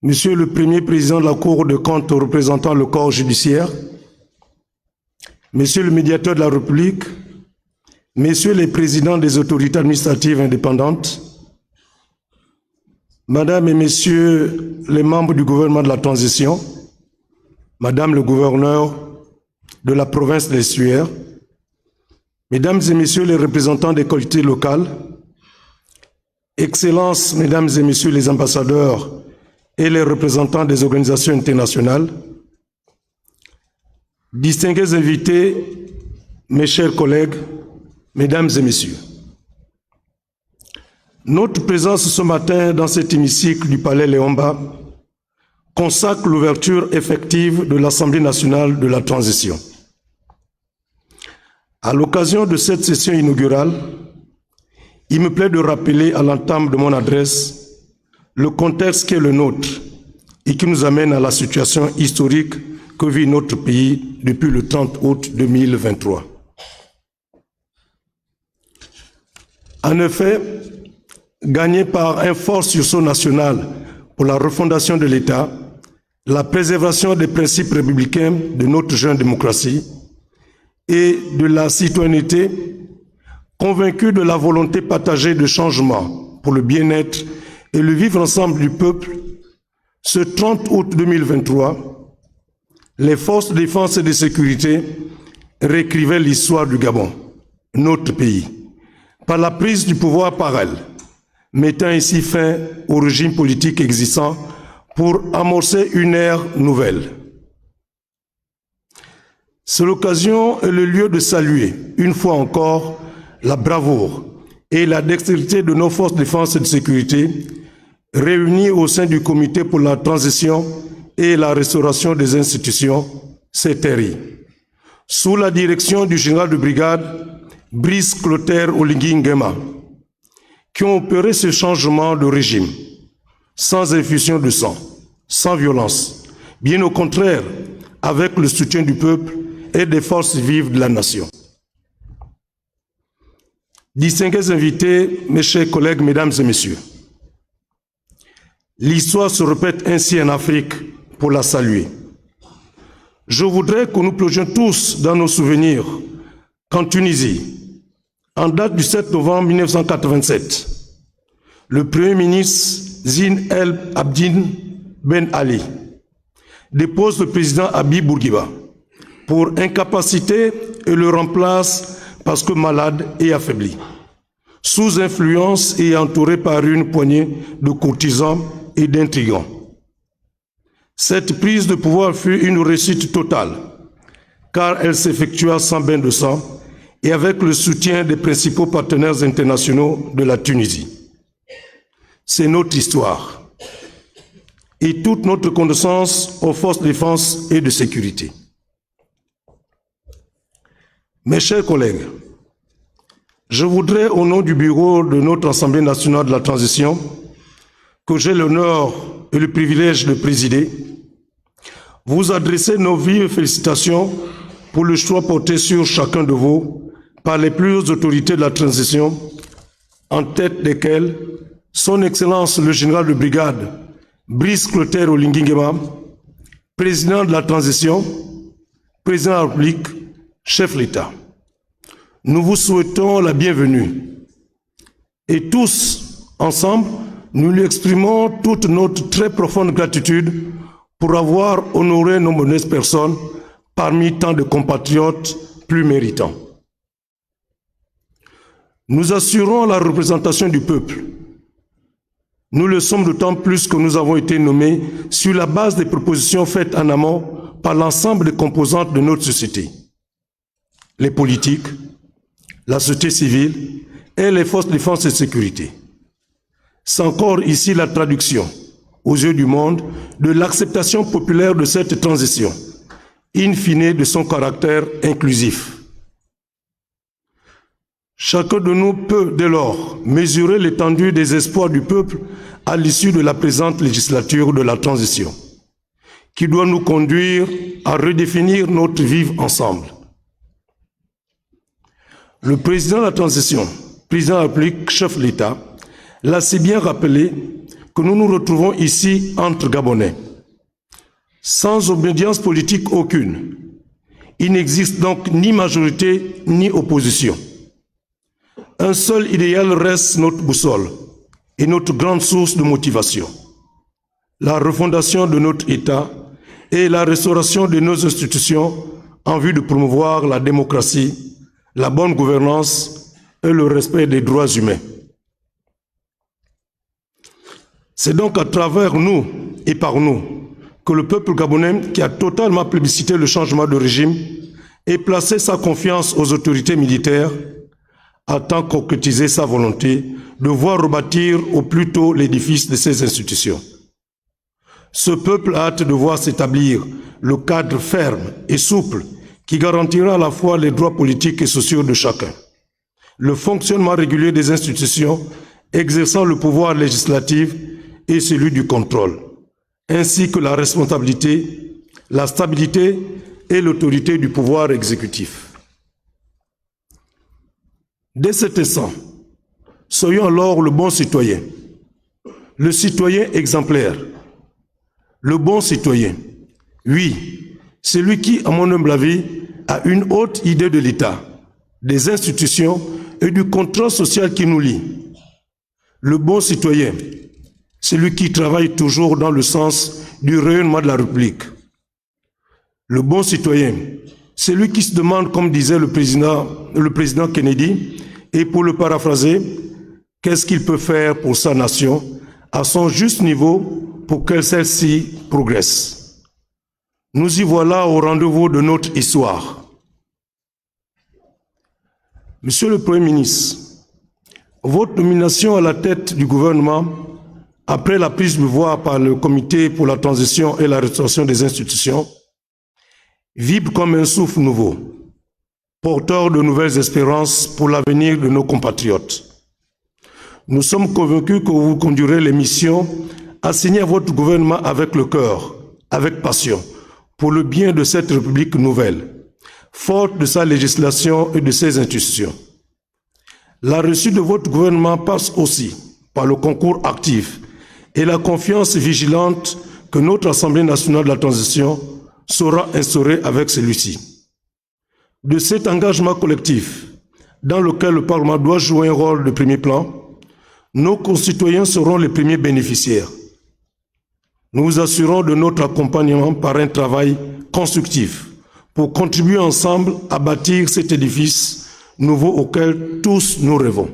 Monsieur le premier président de la Cour de comptes représentant le corps judiciaire, Monsieur le médiateur de la République, Messieurs les présidents des autorités administratives indépendantes, Madame et Messieurs les membres du gouvernement de la transition, Madame le gouverneur de la province des Suaires, Mesdames et Messieurs les représentants des collectivités locales, Excellences, Mesdames et Messieurs les ambassadeurs et les représentants des organisations internationales, distingués invités, mes chers collègues, Mesdames et Messieurs. Notre présence ce matin dans cet hémicycle du Palais Léomba consacre l'ouverture effective de l'Assemblée nationale de la transition. À l'occasion de cette session inaugurale, il me plaît de rappeler à l'entame de mon adresse le contexte qui est le nôtre et qui nous amène à la situation historique que vit notre pays depuis le 30 août 2023. En effet, gagné par un fort sursaut national pour la refondation de l'État, la préservation des principes républicains de notre jeune démocratie et de la citoyenneté, convaincu de la volonté partagée de changement pour le bien-être et le vivre ensemble du peuple, ce 30 août 2023, les forces de défense et de sécurité réécrivaient l'histoire du Gabon, notre pays, par la prise du pouvoir par elles, mettant ainsi fin au régime politique existant pour amorcer une ère nouvelle. C'est l'occasion et le lieu de saluer, une fois encore, la bravoure et la dextérité de nos forces de défense et de sécurité réunies au sein du Comité pour la transition et la restauration des institutions, CTRI, sous la direction du général de brigade Brice Clotaire Oligui Nguema, qui ont opéré ce changement de régime, sans infusion de sang, sans violence, bien au contraire, avec le soutien du peuple et des forces vives de la nation. Distingués invités, mes chers collègues, mesdames et messieurs, l'histoire se répète ainsi en Afrique pour la saluer. Je voudrais que nous plongions tous dans nos souvenirs qu'en Tunisie, en date du 7 novembre 1987, le Premier ministre Zine El Abidine Ben Ali dépose le président Habib Bourguiba pour incapacité et le remplace parce que malade et affaibli, sous influence et entouré par une poignée de courtisans et d'intrigants. Cette prise de pouvoir fut une réussite totale, car elle s'effectua sans bain de sang et avec le soutien des principaux partenaires internationaux de la Tunisie. C'est notre histoire et toute notre connaissance aux forces de défense et de sécurité. Mes chers collègues, je voudrais, au nom du bureau de notre Assemblée nationale de la transition, que j'ai l'honneur et le privilège de présider, vous adresser nos vives félicitations pour le choix porté sur chacun de vous par les plus hautes autorités de la transition, en tête desquelles Son Excellence le général de brigade Brice Clotaire Oligui Nguema, président de la transition, président de la République, chef de l'État. Nous vous souhaitons la bienvenue et tous, ensemble, nous lui exprimons toute notre très profonde gratitude pour avoir honoré nos modestes personnes parmi tant de compatriotes plus méritants. Nous assurons la représentation du peuple. Nous le sommes d'autant plus que nous avons été nommés sur la base des propositions faites en amont par l'ensemble des composantes de notre société. Les politiques, la société civile et les forces de défense et de sécurité. C'est encore ici la traduction, aux yeux du monde, de l'acceptation populaire de cette transition, in fine de son caractère inclusif. Chacun de nous peut, dès lors, mesurer l'étendue des espoirs du peuple à l'issue de la présente législature de la transition, qui doit nous conduire à redéfinir notre vivre ensemble. Le président de la transition, président de la République, chef de l'État, l'a si bien rappelé que nous nous retrouvons ici entre Gabonais, sans obédience politique aucune. Il n'existe donc ni majorité ni opposition. Un seul idéal reste notre boussole et notre grande source de motivation. La refondation de notre État et la restauration de nos institutions en vue de promouvoir la démocratie, la bonne gouvernance et le respect des droits humains. C'est donc à travers nous et par nous que le peuple gabonais, qui a totalement plébiscité le changement de régime et placé sa confiance aux autorités militaires, a tant concrétisé sa volonté de voir rebâtir au plus tôt l'édifice de ces institutions. Ce peuple a hâte de voir s'établir le cadre ferme et souple qui garantira à la fois les droits politiques et sociaux de chacun, le fonctionnement régulier des institutions exerçant le pouvoir législatif et celui du contrôle, ainsi que la responsabilité, la stabilité et l'autorité du pouvoir exécutif. Dès cet instant, soyons alors le bon citoyen, le citoyen exemplaire, le bon citoyen, oui, celui qui, à mon humble avis, a une haute idée de l'État, des institutions et du contrat social qui nous lie. Le bon citoyen, celui qui travaille toujours dans le sens du rayonnement de la République. Le bon citoyen, celui qui se demande, comme disait le président Kennedy, et pour le paraphraser, qu'est-ce qu'il peut faire pour sa nation à son juste niveau pour que celle-ci progresse. Nous y voilà au rendez-vous de notre histoire. Monsieur le Premier ministre, votre nomination à la tête du gouvernement, après la prise de voix par le Comité pour la transition et la restauration des institutions, vibre comme un souffle nouveau, porteur de nouvelles espérances pour l'avenir de nos compatriotes. Nous sommes convaincus que vous conduirez les missions assignées à votre gouvernement avec le cœur, avec passion, pour le bien de cette République nouvelle, forte de sa législation et de ses institutions. La réussite de votre gouvernement passe aussi par le concours actif et la confiance vigilante que notre Assemblée nationale de la transition saura instaurer avec celui-ci. De cet engagement collectif, dans lequel le Parlement doit jouer un rôle de premier plan, nos concitoyens seront les premiers bénéficiaires. Nous vous assurons de notre accompagnement par un travail constructif pour contribuer ensemble à bâtir cet édifice nouveau auquel tous nous rêvons.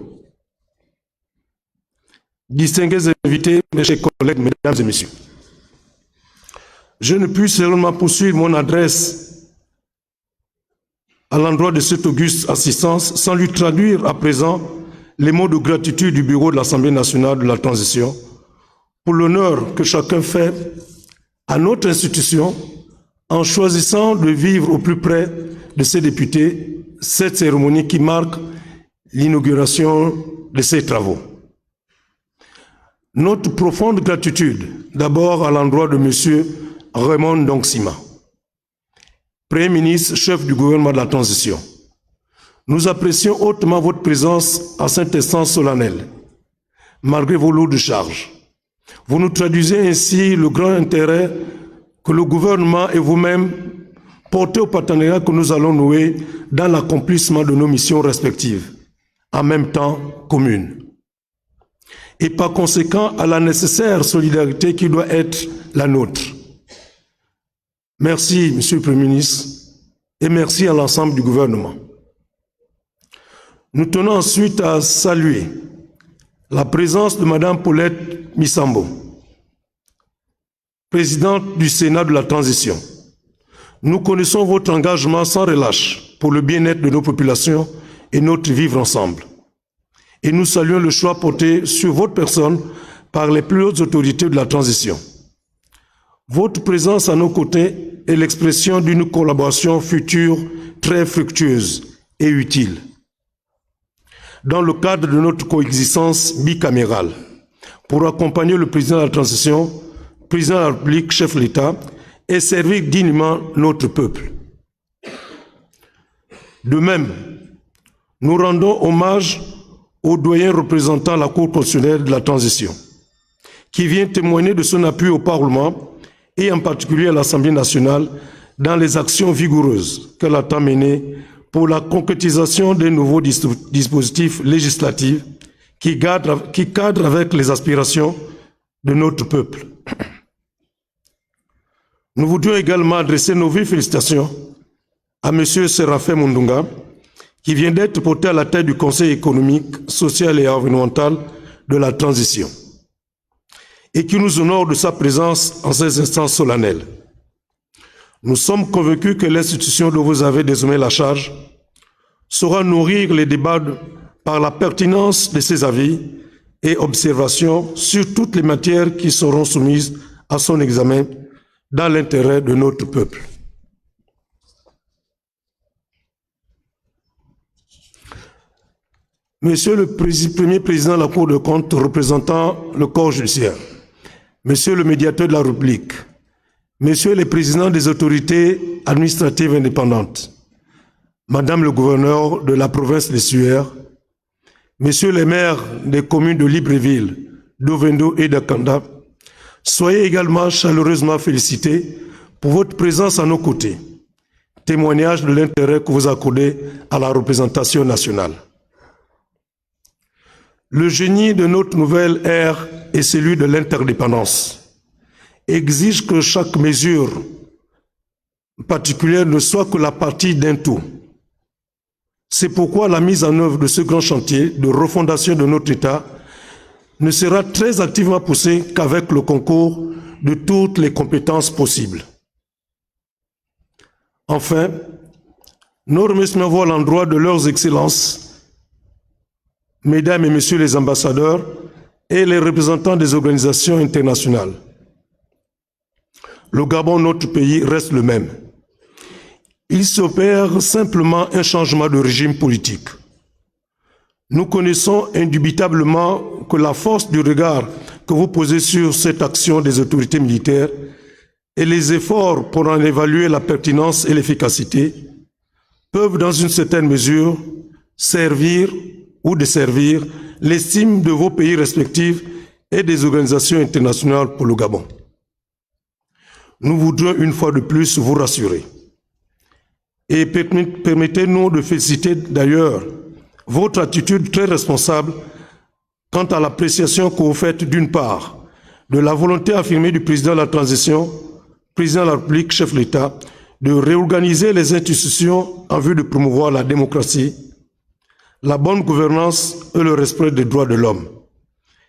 Distingués invités, mes chers collègues, mesdames et messieurs, je ne puis seulement poursuivre mon adresse à l'endroit de cette auguste assistance sans lui traduire à présent les mots de gratitude du Bureau de l'Assemblée nationale de la transition pour l'honneur que chacun fait à notre institution en choisissant de vivre au plus près de ses députés cette cérémonie qui marque l'inauguration de ces travaux. Notre profonde gratitude d'abord à l'endroit de M. Raymond Ndongsima, Premier ministre, chef du gouvernement de la transition. Nous apprécions hautement votre présence à cette instance solennelle, malgré vos lourdes charges. Vous nous traduisez ainsi le grand intérêt que le gouvernement et vous-même portez au partenariat que nous allons nouer dans l'accomplissement de nos missions respectives, en même temps communes. Et par conséquent à la nécessaire solidarité qui doit être la nôtre. Merci, Monsieur le Premier ministre, et merci à l'ensemble du gouvernement. Nous tenons ensuite à saluer la présence de Mme Paulette Missambo, présidente du Sénat de la Transition. Nous connaissons votre engagement sans relâche pour le bien-être de nos populations et notre vivre ensemble. Et nous saluons le choix porté sur votre personne par les plus hautes autorités de la transition. Votre présence à nos côtés est l'expression d'une collaboration future très fructueuse et utile. Dans le cadre de notre coexistence bicamérale, pour accompagner le président de la transition, président de la République, chef de l'État, et servir dignement notre peuple. De même, nous rendons hommage au doyen représentant la Cour constitutionnelle de la transition, qui vient témoigner de son appui au Parlement et en particulier à l'Assemblée nationale dans les actions vigoureuses qu'elle entend mener pour la concrétisation des nouveaux dispositifs législatifs qui cadrent avec les aspirations de notre peuple. Nous voudrions également adresser nos vives félicitations à M. Séraphin Mundunga, qui vient d'être porté à la tête du Conseil économique, social et environnemental de la transition, et qui nous honore de sa présence en ces instants solennels. Nous sommes convaincus que l'institution dont vous avez désormais la charge saura nourrir les débats par la pertinence de ses avis et observations sur toutes les matières qui seront soumises à son examen dans l'intérêt de notre peuple. Monsieur le Premier Président de la Cour des comptes représentant le corps judiciaire, Monsieur le Médiateur de la République, Messieurs les Présidents des autorités administratives indépendantes, Madame le Gouverneur de la province des Suaires, Messieurs les maires des communes de Libreville, d'Ovendo et d'Akanda, soyez également chaleureusement félicités pour votre présence à nos côtés, témoignage de l'intérêt que vous accordez à la représentation nationale. Le génie de notre nouvelle ère est celui de l'interdépendance, exige que chaque mesure particulière ne soit que la partie d'un tout. C'est pourquoi la mise en œuvre de ce grand chantier de refondation de notre État ne sera très activement poussée qu'avec le concours de toutes les compétences possibles. Enfin, nos remerciements vont à l'endroit de leurs excellences, Mesdames et Messieurs les ambassadeurs et les représentants des organisations internationales. Le Gabon, notre pays, reste le même. Il s'opère simplement un changement de régime politique. Nous connaissons indubitablement que la force du regard que vous posez sur cette action des autorités militaires et les efforts pour en évaluer la pertinence et l'efficacité peuvent, dans une certaine mesure, servir ou desservir l'estime de vos pays respectifs et des organisations internationales pour le Gabon. Nous voudrions une fois de plus vous rassurer. Et permettez-nous de féliciter d'ailleurs votre attitude très responsable quant à l'appréciation que vous faites d'une part de la volonté affirmée du président de la transition, président de la République, chef de l'État, de réorganiser les institutions en vue de promouvoir la démocratie, la bonne gouvernance et le respect des droits de l'homme.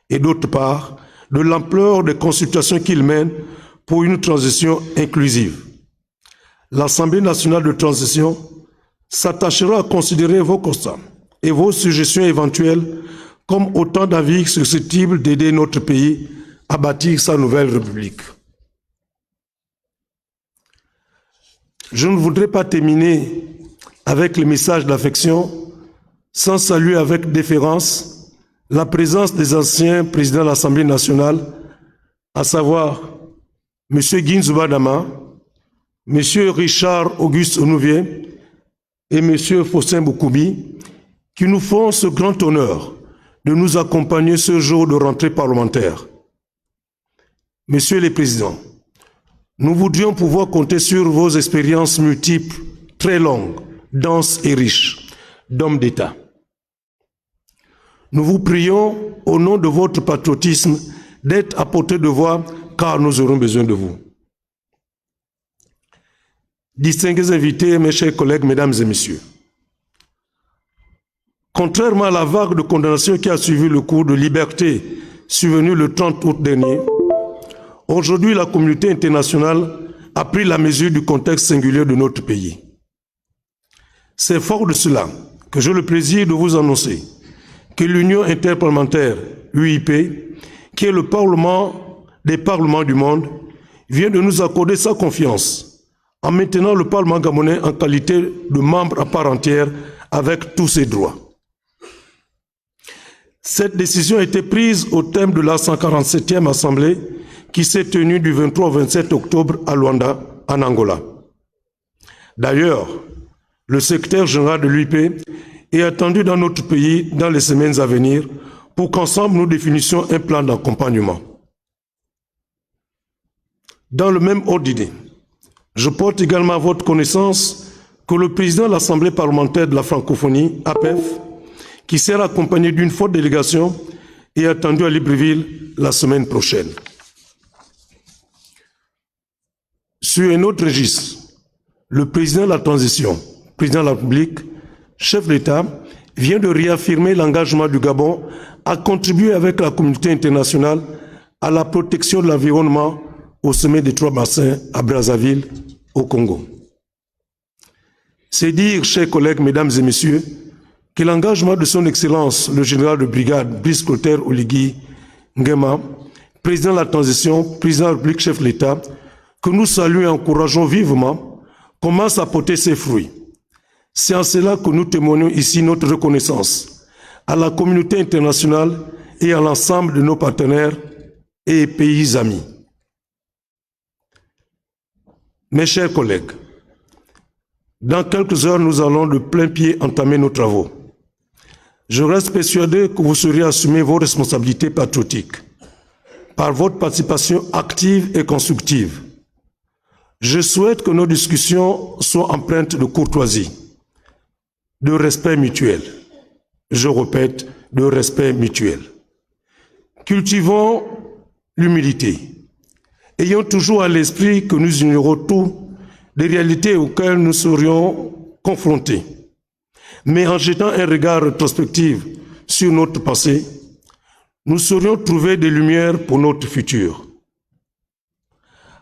Et d'autre part, de l'ampleur des consultations qu'il mène pour une transition inclusive. L'Assemblée nationale de transition s'attachera à considérer vos constats et vos suggestions éventuelles comme autant d'avis susceptibles d'aider notre pays à bâtir sa nouvelle République. Je ne voudrais pas terminer avec le message d'affection sans saluer avec déférence la présence des anciens présidents de l'Assemblée nationale, à savoir M. Guinzouba Dama, M. Richard Auguste Onouvier et M. Faustin Boukoubi, qui nous font ce grand honneur de nous accompagner ce jour de rentrée parlementaire. Messieurs les présidents, nous voudrions pouvoir compter sur vos expériences multiples, très longues, denses et riches, d'hommes d'État. Nous vous prions, au nom de votre patriotisme, d'être à portée de voix, car nous aurons besoin de vous. distingués invités, mes chers collègues, mesdames et messieurs. Contrairement à la vague de condamnation qui a suivi le cours de liberté survenu le 30 août dernier, aujourd'hui la communauté internationale a pris la mesure du contexte singulier de notre pays. C'est fort de cela que j'ai le plaisir de vous annoncer que l'Union interparlementaire, UIP, qui est le Parlement des parlements du monde, vient de nous accorder sa confiance en maintenant le Parlement gabonais en qualité de membre à part entière avec tous ses droits. Cette décision a été prise au thème de la 147e Assemblée qui s'est tenue du 23 au 27 octobre à Luanda, en Angola. D'ailleurs, le secrétaire général de l'UIP est attendu dans notre pays dans les semaines à venir pour qu'ensemble nous définissions un plan d'accompagnement. Dans le même ordre d'idée, je porte également à votre connaissance que le président de l'Assemblée parlementaire de la francophonie, APEF, qui sera accompagné d'une forte délégation, est attendu à Libreville la semaine prochaine. Sur un autre registre, le président de la transition, président de la République, chef d'État, vient de réaffirmer l'engagement du Gabon à contribuer avec la communauté internationale à la protection de l'environnement au sommet des Trois Bassins à Brazzaville, au Congo. C'est dire, chers collègues, mesdames et messieurs, que l'engagement de son Excellence, le général de brigade Brice Clotaire Oligui Nguema, président de la transition, président de la République, chef de l'État, que nous saluons et encourageons vivement, commence à porter ses fruits. C'est en cela que nous témoignons ici notre reconnaissance à la communauté internationale et à l'ensemble de nos partenaires et pays amis. Mes chers collègues, dans quelques heures, nous allons de plein pied entamer nos travaux. Je reste persuadé que vous saurez assumer vos responsabilités patriotiques par votre participation active et constructive. Je souhaite que nos discussions soient empreintes de courtoisie, de respect mutuel. Je répète, de respect mutuel. Cultivons l'humilité. Ayons toujours à l'esprit que nous ignorons tout des réalités auxquelles nous serions confrontés. Mais en jetant un regard rétrospectif sur notre passé, nous saurions trouver des lumières pour notre futur.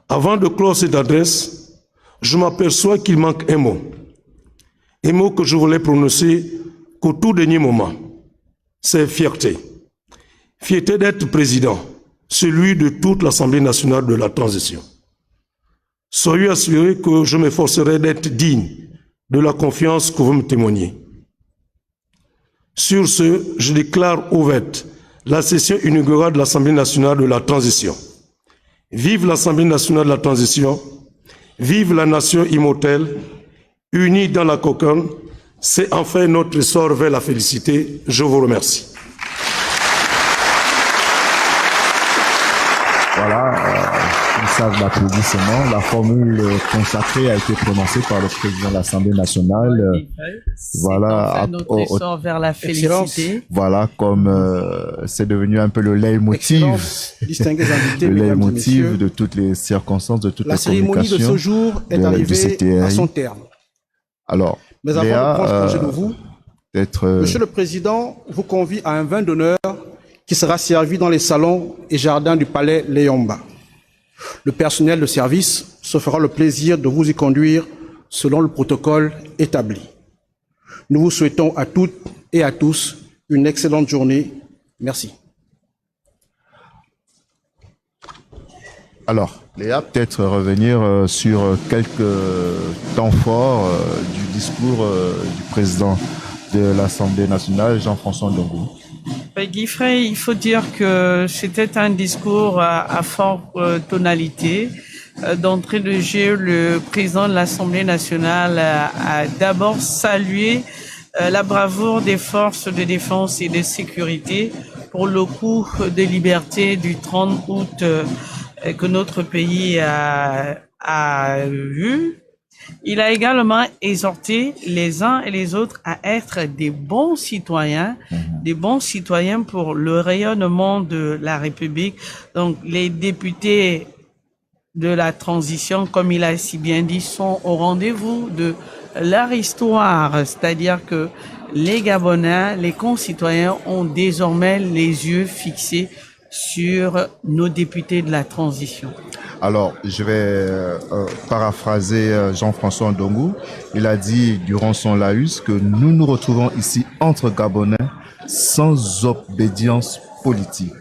Avant de clore cette adresse, je m'aperçois qu'il manque un mot que je voulais prononcer qu'au tout dernier moment, c'est fierté. Fierté d'être président, celui de toute l'Assemblée nationale de la transition. Soyez assurés que je m'efforcerai d'être digne de la confiance que vous me témoignez. Sur ce, je déclare ouverte la session inaugurale de l'Assemblée nationale de la transition. Vive l'Assemblée nationale de la transition, vive la nation immortelle, unie dans la cocarde, c'est enfin notre essor vers la félicité. Je vous remercie. Voilà, une salle d'applaudissements. La formule consacrée a été prononcée par le président de l'Assemblée nationale. Voilà, notre essor vers la félicité. Voilà, comme c'est devenu un peu le leitmotiv, de toutes les circonstances, de toutes les communications. La cérémonie de ce jour est arrivée à son terme. Alors, mais avant de prendre congé de vous, Monsieur le Président vous convie à un vin d'honneur qui sera servi dans les salons et jardins du palais Léomba. Le personnel de service se fera le plaisir de vous y conduire selon le protocole établi. Nous vous souhaitons à toutes et à tous une excellente journée. Merci. Alors, Léa, peut-être revenir sur quelques temps forts du discours du président de l'Assemblée nationale, Jean-François Ndongo. Guy Frey, il faut dire que c'était un discours à forte tonalité. D'entrée de jeu, le président de l'Assemblée nationale a d'abord salué la bravoure des forces de défense et de sécurité pour le coup de liberté du 30 août que notre pays a eu. Il a également exhorté les uns et les autres à être des bons citoyens pour le rayonnement de la République. Donc, les députés de la transition, comme il a si bien dit, sont au rendez-vous de leur histoire, c'est-à-dire que les Gabonais, les concitoyens ont désormais les yeux fixés sur nos députés de la transition. Alors, je vais paraphraser Jean-François Ndongou. Il a dit durant son laïus que nous nous retrouvons ici entre Gabonais sans obédience politique.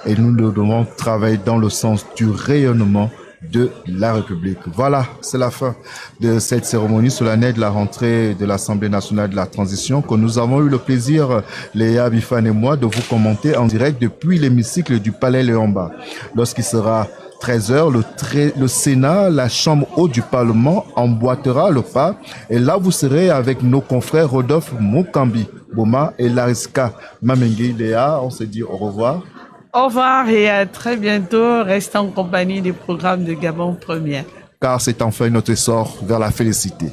Et nous devons travailler dans le sens du rayonnement de la République. Voilà, c'est la fin de cette cérémonie solennelle de la rentrée de l'Assemblée nationale de la transition que nous avons eu le plaisir, Léa Bifane et moi, de vous commenter en direct depuis l'hémicycle du Palais Léomba. Lorsqu'il sera 13h, le Sénat, la Chambre haute du Parlement, emboîtera le pas. Et là, vous serez avec nos confrères Rodolphe Mukambi Boma et Lariska Mamengi. Léa, on se dit au revoir. Au revoir et à très bientôt. Restez en compagnie des programmes de Gabon Première. Car c'est enfin notre essor vers la félicité.